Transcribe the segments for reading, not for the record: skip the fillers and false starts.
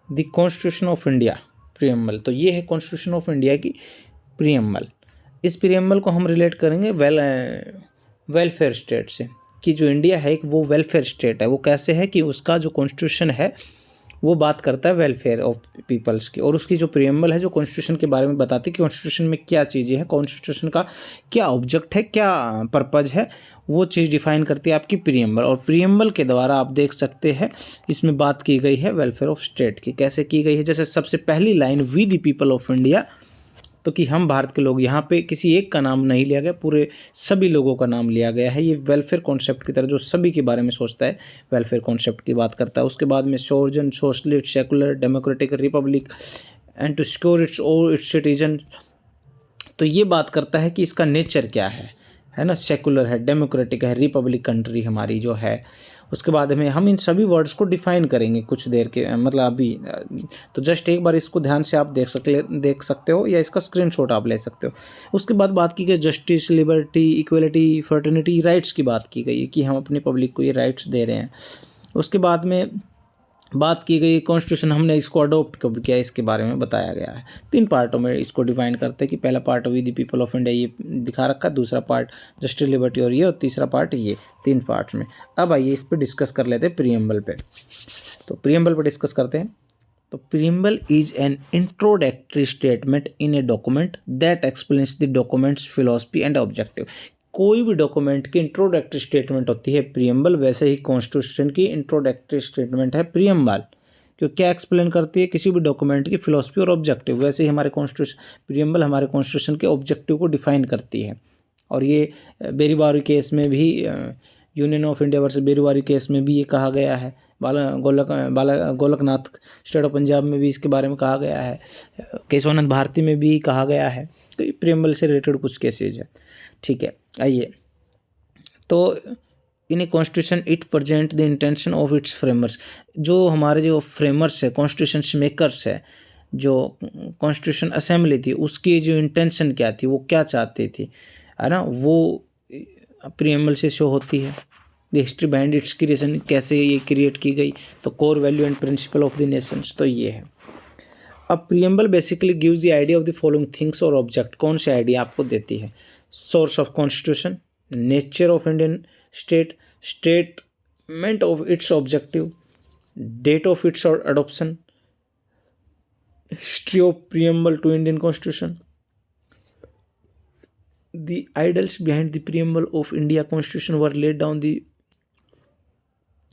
The constitution of India preamble. तो ये है कॉन्स्टिट्यूशन ऑफ इंडिया की प्रीएम्बल। इस प्रीएम्बल को हम रिलेट करेंगे वेलफेयर स्टेट से, कि जो इंडिया है वो वेलफेयर स्टेट है। वो कैसे है कि उसका जो कॉन्स्टिट्यूशन है वो बात करता है वेलफेयर ऑफ पीपल्स की, और उसकी जो प्रीएम्बल है जो कॉन्स्टिट्यूशन के बारे में बताती है कि कॉन्स्टिट्यूशन में क्या चीज़ें हैं, कॉन्स्टिट्यूशन का क्या ऑब्जेक्ट है, क्या पर्पज़ है, वो चीज़ डिफाइन करती है आपकी प्रीएम्बल। और प्रीएम्बल के द्वारा आप देख सकते हैं इसमें बात की गई है वेलफेयर ऑफ स्टेट की। कैसे की गई है, जैसे सबसे पहली line we the people of India, तो कि हम भारत के लोग, यहाँ पे किसी एक का नाम नहीं लिया गया, पूरे सभी लोगों का नाम लिया गया है। ये वेलफेयर कॉन्सेप्ट की तरह जो सभी के बारे में सोचता है, वेलफेयर कॉन्सेप्ट की बात करता है। उसके बाद में sovereign, socialist, secular, democratic, republic and to secure its citizen. तो ये बात करता है कि इसका नेचर क्या है ना, सेकुलर है, डेमोक्रेटिक है, रिपब्लिक कंट्री हमारी जो है। उसके बाद में हम इन सभी वर्ड्स को डिफाइन करेंगे कुछ देर के, मतलब अभी। तो जस्ट एक बार इसको ध्यान से आप देख सकते हो, या इसका स्क्रीनशॉट आप ले सकते हो। उसके बाद बात की गई justice, liberty, equality, fraternity, rights की बात की गई है कि हम अपनी पब्लिक को ये राइट्स दे रहे हैं। उसके बाद में बात की गई कॉन्स्टिट्यूशन, हमने इसको अडोप्ट कब किया इसके बारे में बताया गया है। 3 पार्टों में इसको डिफाइन करते हैं कि पहला part we the people of India, ये दिखा रखा, दूसरा पार्ट जस्टिस, लिबर्टी और ये, और तीसरा पार्ट ये, 3 पार्ट्स में। अब आइए इस पर डिस्कस कर लेते हैं प्रीएम्बल पे। तो प्रीएम्बल पे डिस्कस करते हैं। तो preamble is an introductory statement in a document that explains the documents philosophy and objective. कोई भी डॉक्यूमेंट की इंट्रोडक्टरी स्टेटमेंट होती है प्रीएम्बल, वैसे ही कॉन्स्टिट्यूशन की इंट्रोडक्टरी स्टेटमेंट है प्रीएम्बल, क्योंकि क्या एक्सप्लेन करती है किसी भी डॉक्यूमेंट की फिलॉसफी और ऑब्जेक्टिव। वैसे ही हमारे कॉन्स्टिट्यूशन प्रीएम्बल हमारे कॉन्स्टिट्यूशन के ऑब्जेक्टिव को डिफाइन करती है। और ये बेरीबारी केस में भी, Union of India versus Berubari case में भी ये कहा गया है। गोलकनाथ स्टेट ऑफ पंजाब में भी इसके बारे में कहा गया है, केशवानंद भारती में भी कहा गया है। तो ये प्रीएम्बल से रिलेटेड कुछ केसेज है। ठीक है, आइए। तो in a constitution it present the intention of its framers. जो हमारे जो फ्रेमर्स है, कॉन्स्टिट्यूशन मेकर्स है, जो कॉन्स्टिट्यूशन असेंबली थी, उसकी जो इंटेंशन क्या थी, वो क्या चाहती थी, है ना, वो प्रीएम्बल से शो होती है। The history behind its creation, कैसे ये क्रिएट की गई। तो core value and principle of the nations, तो ये है। अब preamble basically gives the idea of the following things और ऑब्जेक्ट। कौन से आइडिया आपको देती है? Source of constitution, nature of Indian state, statement of its objective, date of its adoption, history of preamble to Indian constitution, the ideals behind the preamble of India Constitution were laid down the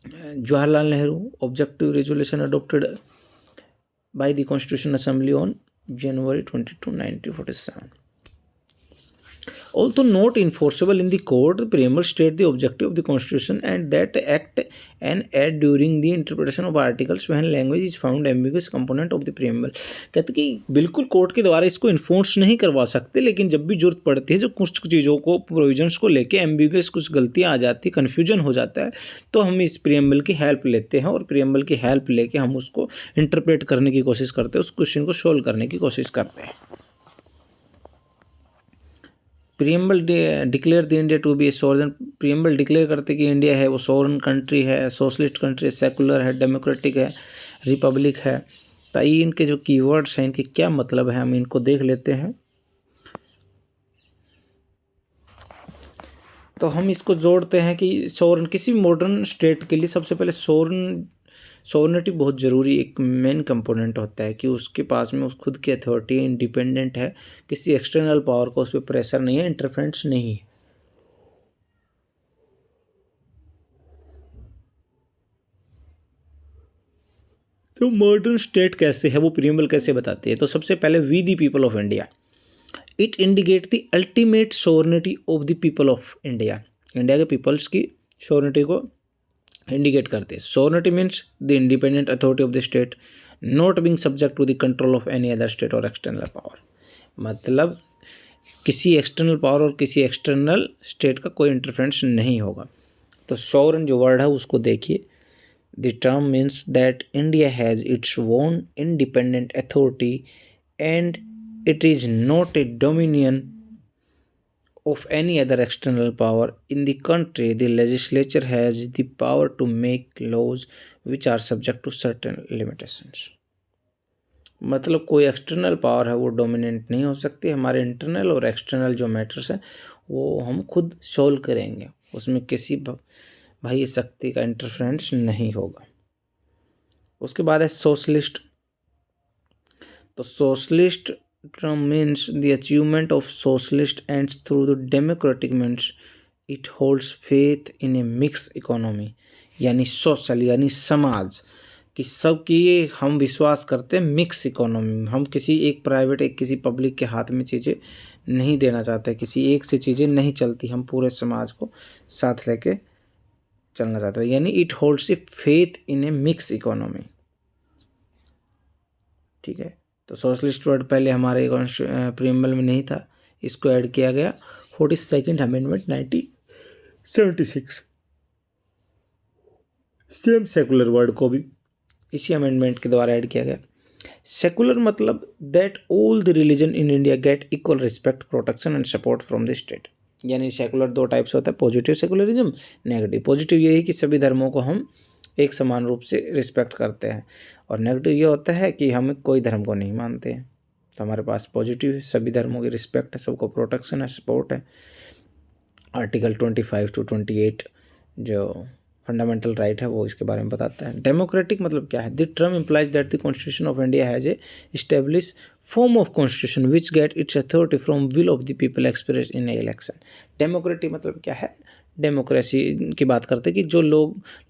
Jawaharlal Nehru objective resolution adopted by the Constitution Assembly on January 22, 1947. Although not enforceable in the court, the preamble state the objective of the Constitution and that act and add during the interpretation of articles when language is found ambiguous component of the preamble। कहते कि बिल्कुल court के द्वारा इसको enforce नहीं करवा सकते, लेकिन जब भी जरूरत पड़ती है, जो कुछ चीज़ों को, प्रोविजंस को लेके एम्बिगुअस कुछ गलतियाँ आ जाती, कन्फ्यूजन हो जाता है, तो हम इस प्रीएम्बल की हेल्प लेते हैं, और प्रीएम्बल की हेल्प लेके हम उसको इंटरप्रेट करने की कोशिश करते हैं, उस क्वेश्चन को सोल्व करने की कोशिश करते हैं। Preamble declare the India to be a sovereign. Preamble declare करते कि इंडिया है वो सोवरेन कंट्री है, सोशलिस्ट कंट्री है, सेकुलर है, डेमोक्रेटिक है, रिपब्लिक है। तो ये इनके जो कीवर्ड्स हैं, इनके क्या मतलब है, हम इनको देख लेते हैं। तो हम इसको जोड़ते हैं कि सोवरेन, किसी मॉडर्न स्टेट के लिए सबसे पहले सोवरेनिटी बहुत ज़रूरी, एक मेन कंपोनेंट होता है कि उसके पास में उस खुद की अथॉरिटी, इंडिपेंडेंट है, किसी एक्सटर्नल पावर को उस पर प्रेशर नहीं है, इंटरफेरेंस नहीं है। तो मॉडर्न स्टेट कैसे है, वो प्रीएम्बल कैसे बताती है? तो सबसे पहले we the people of India, it indicate the ultimate sovereignty of the people of India. India के पीपल्स की सोवरेनिटी को इंडिकेट करते हैं। Sovereignty means the independent authority of the state not being subject to the control of any other state और external power. मतलब किसी external power और किसी एक्सटर्नल स्टेट का कोई इंटरफेरेंस नहीं होगा। तो सोवरेन जो वर्ड है उसको देखिए। The term means that India has its own independent authority and it is not a dominion of any other external power in the country. The legislature has the power to make laws which are subject to certain limitations. मतलब कोई external power है वो dominant नहीं हो सकती। हमारे internal और external जो मैटर्स हैं वो हम खुद सोल्व करेंगे, उसमें किसी बाह्य शक्ति का इंटरफेरेंस नहीं होगा। उसके बाद है सोशलिस्ट। तो socialist term means the achievement of socialist ends through the democratic means it holds faith in a mixed economy। यानी सोशल यानी समाज कि सबकी हम विश्वास करते हैं मिक्स इकोनॉमी में। हम किसी एक प्राइवेट एक किसी पब्लिक के हाथ में चीज़ें नहीं देना चाहते, किसी एक से चीज़ें नहीं चलती, हम पूरे समाज को साथ लेके चलना चाहते हैं। यानी it holds a faith in A mix economy. ठीक है, तो सोशलिस्ट वर्ड पहले हमारे प्रीएम्बल में नहीं था, इसको ऐड किया गया 42nd amendment 1976। Same secular word को भी इसी अमेंडमेंट के द्वारा ऐड किया गया। सेकुलर मतलब that all the religion in India get equal respect, protection and support from the state. यानी सेकुलर दो टाइप्स होता है, पॉजिटिव सेकुलरिज्म, नेगेटिव। पॉजिटिव ये है कि सभी धर्मों को हम एक समान रूप से रिस्पेक्ट करते हैं, और नेगेटिव ये होता है कि हम कोई धर्म को नहीं मानते हैं। तो हमारे पास पॉजिटिव है, सभी धर्मों की रिस्पेक्ट है, सबको प्रोटेक्शन है, सपोर्ट है। आर्टिकल 25 to 28 जो फंडामेंटल राइट है वो इसके बारे में बताता है। डेमोक्रेटिक मतलब क्या है? The term implies that the constitution of India has a establish form of constitution which get its authority from will of the people express in a election. Democratic मतलब क्या है? डेमोक्रेसी की बात करते हैं कि जो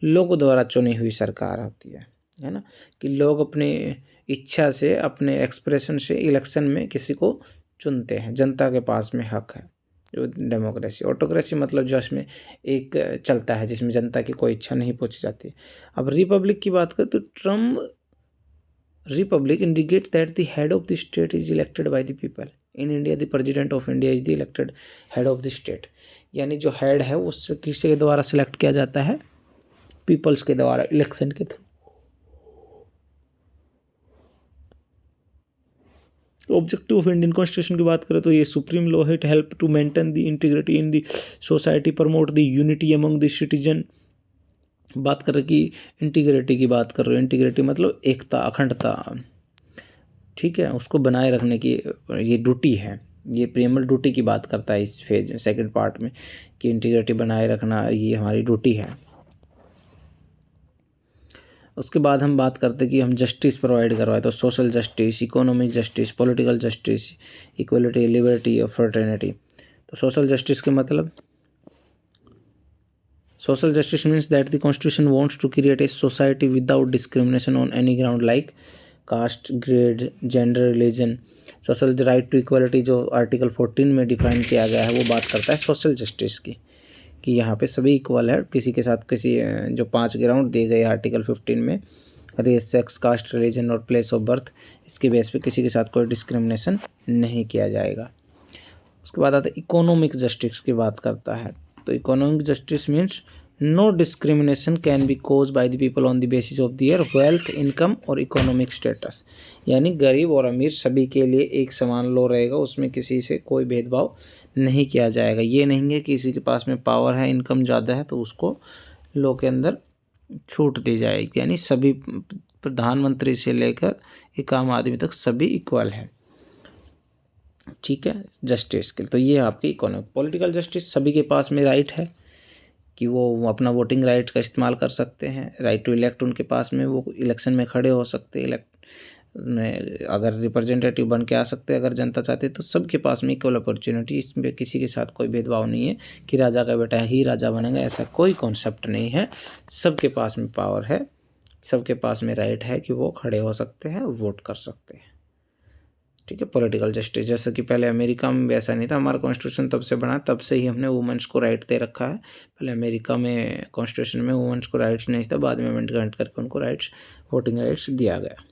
लोगों द्वारा चुनी हुई सरकार होती है ना, कि लोग अपनी इच्छा से अपने एक्सप्रेशन से इलेक्शन में किसी को चुनते हैं, जनता के पास में हक है, जो डेमोक्रेसी। ऑटोक्रेसी मतलब जो इसमें एक चलता है जिसमें जनता की कोई इच्छा नहीं पूछी जाती। अब रिपब्लिक की बात करें तो term Republic indicate that the head of the state is elected by the people. In India the president of India is the elected head of the state. यानी जो हेड है उससे किसी के द्वारा सिलेक्ट किया जाता है? पीपल्स के द्वारा, इलेक्शन के through. Objective of Indian constitution की बात करें तो ये सुप्रीम लॉ है, it help to maintain the integrity in the society, promote the unity among the citizen. बात कर रहे कि इंटीग्रिटी की बात कर रहे हो, इंटीग्रिटी मतलब एकता, अखंडता, ठीक है, उसको बनाए रखने की ये ड्यूटी है। ये प्रीएम्बल ड्यूटी की बात करता है इस फेज सेकंड पार्ट में कि इंटीग्रिटी बनाए रखना ये हमारी ड्यूटी है। उसके बाद हम बात करते कि हम जस्टिस प्रोवाइड करवाए, तो social justice, economic justice, political justice, equality, liberty और फ्रेटर्निटी। तो सोशल जस्टिस के मतलब, social justice means that the constitution wants to create a society without discrimination on any ground like caste, grade, gender, religion. Social right to equality जो article 14 में define किया गया है वो बात करता है सोशल जस्टिस की, कि यहाँ पे सभी इक्वल है, किसी के साथ किसी जो 5 ग्राउंड दिए गए आर्टिकल 15 में, रेस, सेक्स, कास्ट, रिलीजन और प्लेस ऑफ बर्थ, इसके बेस पे किसी के साथ कोई डिस्क्रिमिनेशन नहीं किया जाएगा। उसके बाद आता है इकोनॉमिक जस्टिस की बात करता है। तो economic justice means no discrimination can be cause by the people on the basis of their wealth, income और इकोनॉमिक स्टेटस। यानी गरीब और अमीर सभी के लिए एक समान लॉ रहेगा, उसमें किसी से कोई भेदभाव नहीं किया जाएगा। ये नहीं है कि किसी के पास में पावर है, इनकम ज़्यादा है तो उसको लॉ के अंदर छूट दी जाएगी। यानी सभी, प्रधानमंत्री से लेकर एक आम आदमी तक सभी इक्वल है। ठीक है, जस्टिस के तो ये आपकी इकोनॉमिक। पॉलिटिकल जस्टिस, सभी के पास में राइट है कि वो अपना वोटिंग राइट का इस्तेमाल कर सकते हैं, राइट टू इलेक्ट उनके पास में, वो इलेक्शन में खड़े हो सकते हैं, इलेक्ट में अगर रिप्रेजेंटेटिव बन के आ सकते हैं, अगर जनता चाहती है तो सबके पास में इक्वल अपॉर्चुनिटी। इसमें किसी के साथ कोई भेदभाव नहीं है कि राजा का बेटा ही राजा बनेगा, ऐसा कोई कॉन्सेप्ट नहीं है। सबके पास में पावर है, सबके पास में राइट है कि वो खड़े हो सकते हैं, वोट कर सकते हैं। ठीक है, पॉलिटिकल जस्टिस, जैसे कि पहले अमेरिका में वैसा नहीं था, हमारा कॉन्स्टिट्यूशन तब से बना तब से ही हमने वुमेंस को राइट दे रखा है। पहले अमेरिका में कॉन्स्टिट्यूशन में वुमेंस को राइट्स नहीं था, बाद में अमेंडमेंट करके उनको राइट्स, वोटिंग राइट्स दिया गया।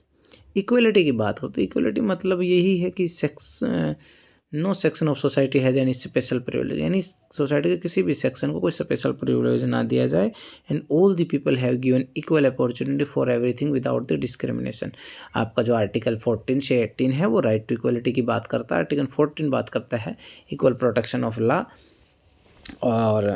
इक्वलिटी की बात हो तो इक्वलिटी मतलब यही है कि no section of society has any special privilege. यानी सोसाइटी के किसी भी सेक्शन को कोई स्पेशल प्रिविलेज ना दिया जाए। And all the people have given equal opportunity for everything without the discrimination. आपका जो आर्टिकल 14 से 18 है वो राइट टू इक्वलिटी की बात करता है। आर्टिकल 14 बात करता है इक्वल प्रोटेक्शन ऑफ लॉ और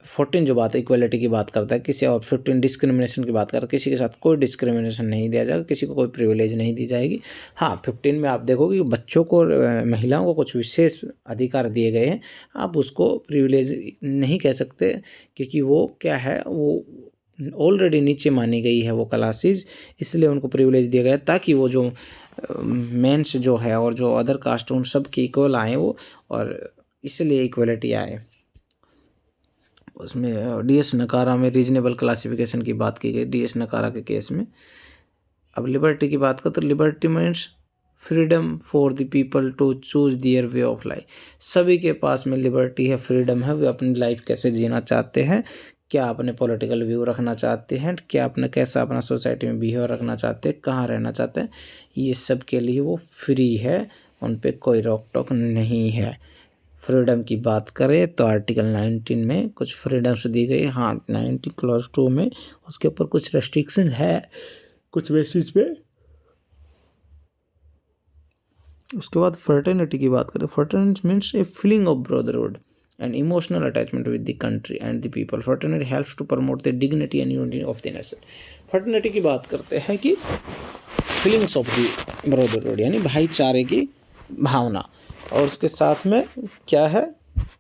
14 जो बात इक्वलिटी की बात करता है किसी, और 15 डिस्क्रिमिनेशन की बात करता है, किसी के साथ कोई डिस्क्रिमिनेशन नहीं दिया जाएगा, किसी को कोई प्रिविलेज नहीं दी जाएगी। हाँ, 15 में आप देखोगे कि बच्चों को, महिलाओं को कुछ विशेष अधिकार दिए गए हैं, आप उसको प्रिविलेज नहीं कह सकते, क्योंकि वो क्या है, वो ऑलरेडी नीचे मानी गई है वो क्लासेस, इसलिए उनको प्रिविलेज दिया गया ताकि वो जो मेंस जो है और जो अदर कास्ट उन सब की इक्वल आए वो, और इसलिए इक्वलिटी आए। उसमें डीएस नकारा में रीजनेबल क्लासिफिकेशन की बात की गई डीएस नकारा के केस में। अब लिबर्टी की बात करें तो liberty means freedom for the people to choose their way of life. सभी के पास में लिबर्टी है, फ्रीडम है, वे अपनी लाइफ कैसे जीना चाहते हैं, क्या अपने पॉलिटिकल व्यू रखना चाहते हैं, क्या अपना कैसा अपना सोसाइटी में बिहेव रखना चाहते हैं, कहाँ रहना चाहते हैं, ये सब के लिए वो फ्री है, उन पर कोई रोक टोक नहीं है। फ्रीडम की बात करें तो आर्टिकल 19 में कुछ फ्रीडम्स दी गई। हाँ, 19 क्लॉज 2 में उसके ऊपर कुछ रेस्ट्रिक्शन है कुछ बेसिस पे। उसके बाद फ्रेटर्निटी की बात करें, fraternity means a feeling of brotherhood and emotional attachment with the country and the people. Fraternity helps to promote the dignity and unity of the nation. Fraternity की बात करते हैं कि फीलिंग्स ऑफ द ब्रदरहुड यानी भाईचारे की भावना, और उसके साथ में क्या है,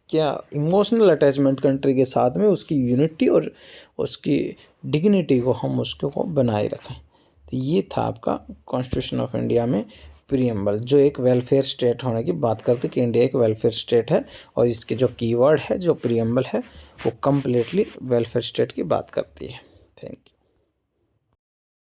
क्या इमोशनल अटैचमेंट कंट्री के साथ में, उसकी यूनिटी और उसकी डिग्निटी को हम उसको बनाए रखें। तो ये था आपका कॉन्स्टिट्यूशन ऑफ इंडिया में प्रीएम्बल, जो एक वेलफेयर स्टेट होने की बात करते कि इंडिया एक वेलफेयर स्टेट है, और इसके जो कीवर्ड है जो प्रीएम्बल है वो कम्प्लीटली वेलफेयर स्टेट की बात करती है। Thank you.